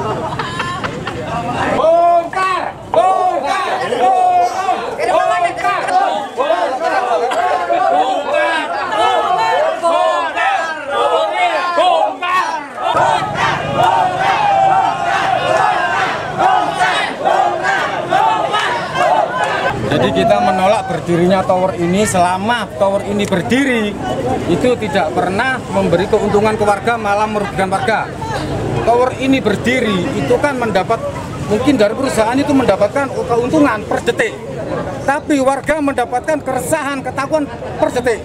Bongkar! Bongkar! Jadi kita menolak berdirinya tower ini. Selama tower ini berdiri, itu tidak pernah memberi keuntungan ke warga, malah merugikan warga. Tower ini berdiri, itu kan mendapat, mungkin dari perusahaan itu mendapatkan keuntungan per detik. Tapi warga mendapatkan keresahan, ketakutan per detik.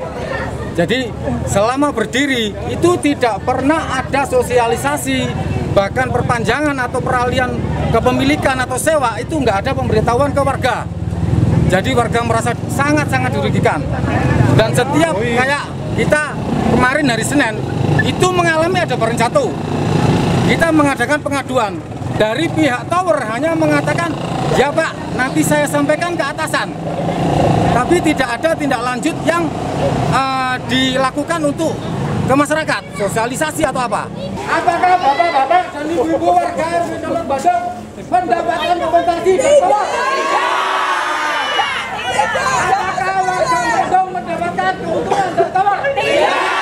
Jadi selama berdiri, itu tidak pernah ada sosialisasi, bahkan perpanjangan atau peralihan kepemilikan atau sewa, itu nggak ada pemberitahuan ke warga. Jadi warga merasa sangat-sangat dirugikan. Dan setiap kayak kita kemarin hari Senin itu mengalami ada barang jatuh. Kita mengadakan pengaduan. Dari pihak tower hanya mengatakan, ya Pak, nanti saya sampaikan ke atasan. Tapi tidak ada tindak lanjut yang dilakukan untuk ke masyarakat, sosialisasi atau apa. Apakah bapak-bapak dan ibu-ibu warga RW Teluk Badung mendapatkan kompensasi dari tower? Apakah warga Badung mendapatkan keuntungan dari tower? Tidak.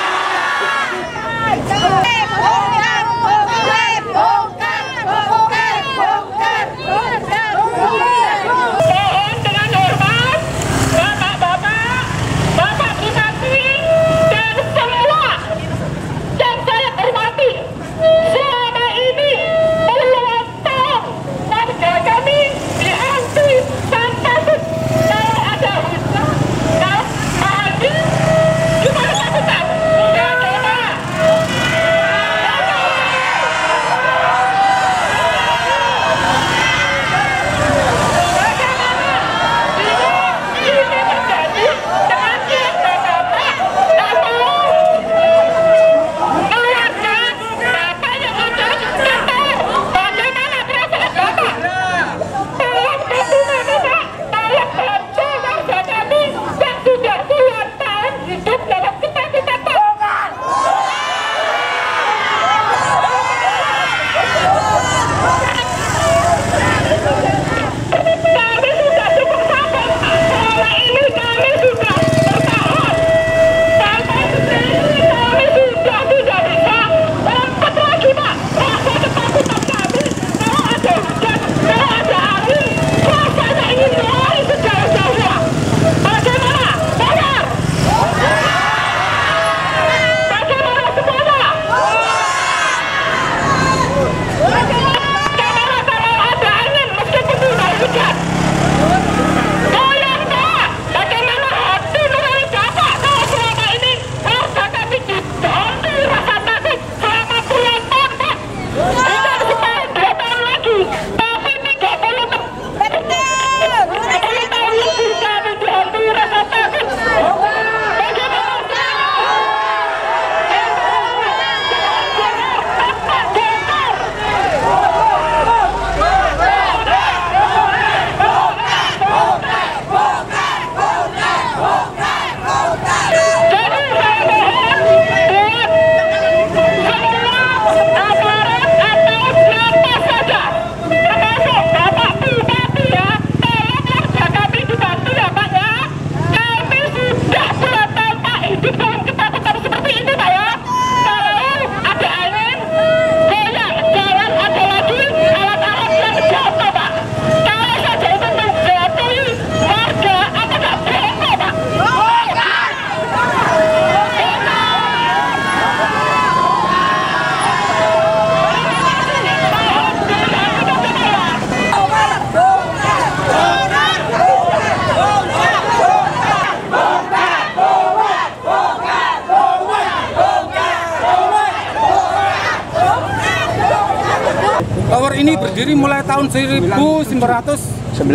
Tower ini berdiri mulai tahun 1993.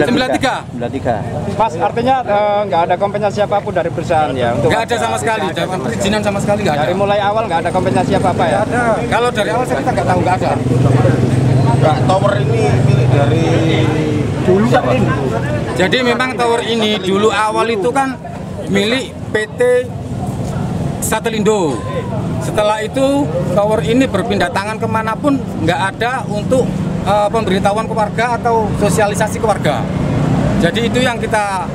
Mas, artinya nggak ada kompensasi apapun dari perusahaan ya? Nggak ada sama sekali, dalam perizinan sama sekali nggak ada. Dari mulai awal nggak ada kompensasi apa-apa ya? Nggak ada. Kalau dari awal kita nggak tahu, nggak ada. Nah, tower ini milik dari dulu siapa? Jadi memang tower ini dulu awal itu kan milik PT Satelindo. Setelah itu tower ini berpindah tangan kemanapun, nggak ada untuk pemberitahuan ke warga atau sosialisasi ke warga. Jadi itu yang kita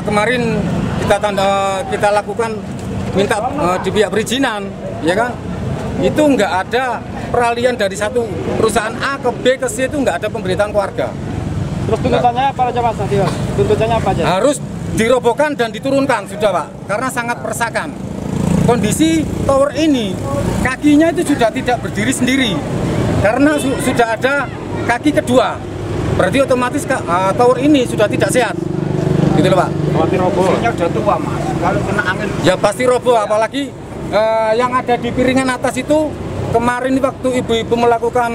kemarin kita lakukan, minta di pihak perizinan, ya kan? Itu nggak ada peralihan dari satu perusahaan A ke B ke C, itu nggak ada pemberitahuan ke warga. Terus tuntutannya apa aja Mas? Tuntutannya apa aja? Harus dirobohkan dan diturunkan sudah Pak, karena sangat meresahkan. Kondisi tower ini kakinya itu sudah tidak berdiri sendiri karena sudah ada kaki kedua, berarti otomatis tower ini sudah tidak sehat, gitu loh Pak. Khawatir roboh. Mesinnya udah tua Mas, kalau kena angin Ya pasti roboh, apalagi yang ada di piringan atas itu kemarin waktu ibu-ibu melakukan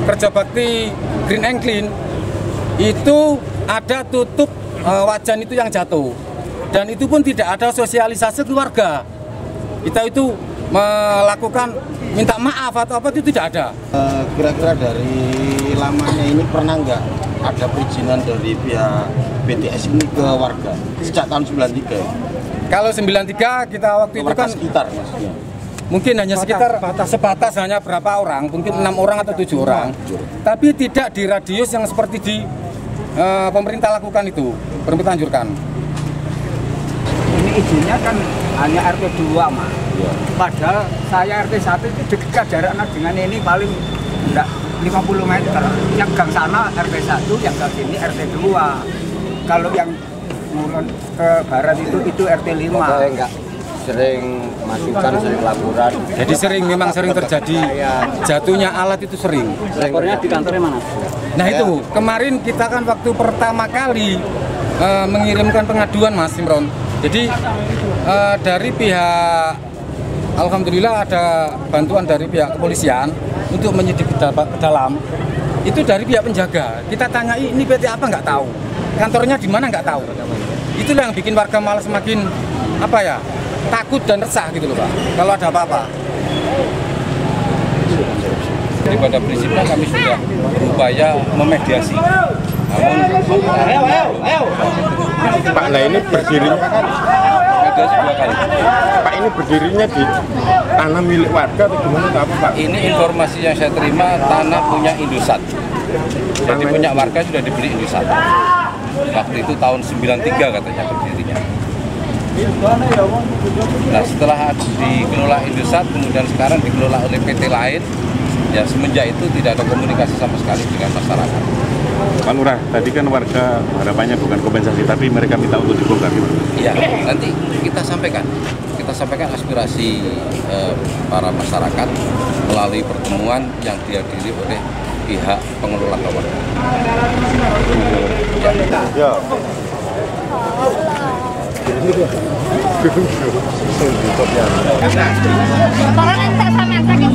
kerja bakti Green and Clean itu ada tutup wajan itu yang jatuh, dan itu pun tidak ada sosialisasi keluarga. Kita itu melakukan minta maaf atau apa itu tidak ada. kira-kira dari lamanya ini pernah nggak ada perizinan dari pihak BTS ini ke warga sejak tahun 93 ya? Kalau 93 kita waktu itu Warga kan sekitar maksudnya. mungkin hanya sekitar sebatas hanya berapa orang, mungkin 6 orang atau 7 orang, tapi tidak di radius yang seperti di pemerintah lakukan itu, pemerintah anjurkan. Ini izinnya kan hanya RT 2 Mas. Ya. Padahal saya RT 1 itu dekat jaraknya dengan ini paling enggak 50 meter. Yang gang sana RT 1, yang gang sini RT 2. Kalau yang turun ke barat itu RT 5. Enggak sering masukan, sering laporan. Jadi memang sering terjadi jatuhnya alat itu sering. Lapornya di kantornya mana? Nah itu kemarin kita kan waktu pertama kali mengirimkan pengaduan Mas Imron. Jadi dari pihak, alhamdulillah ada bantuan dari pihak kepolisian untuk menyidik ke dalam. Itu dari pihak penjaga. Kita tanyai ini PT apa nggak tahu, kantornya di mana nggak tahu. Itulah yang bikin warga malah semakin takut dan resah gitu loh Pak, kalau ada apa-apa. Jadi pada prinsipnya kami sudah berupaya memediasi. Pak, nah ini berdirinya Mediasi 2 kali. Pak, ini berdirinya di tanah milik warga atau gimana atau apa Pak? Ini informasi yang saya terima, tanah punya Indosat. Jadi punya warga sudah dibeli Indosat. Waktu itu tahun 93 katanya berdirinya. Nah setelah dikelola Indosat, kemudian sekarang dikelola oleh PT lain, ya semenjak itu tidak ada komunikasi sama sekali dengan masyarakat. Pak Lurah, tadi kan warga harapannya bukan kompensasi, tapi mereka minta untuk dibongkar. Iya, nanti kita sampaikan aspirasi para masyarakat melalui pertemuan yang dihadiri oleh pihak pengelola tower. Ya. Orang yang tak sama sakit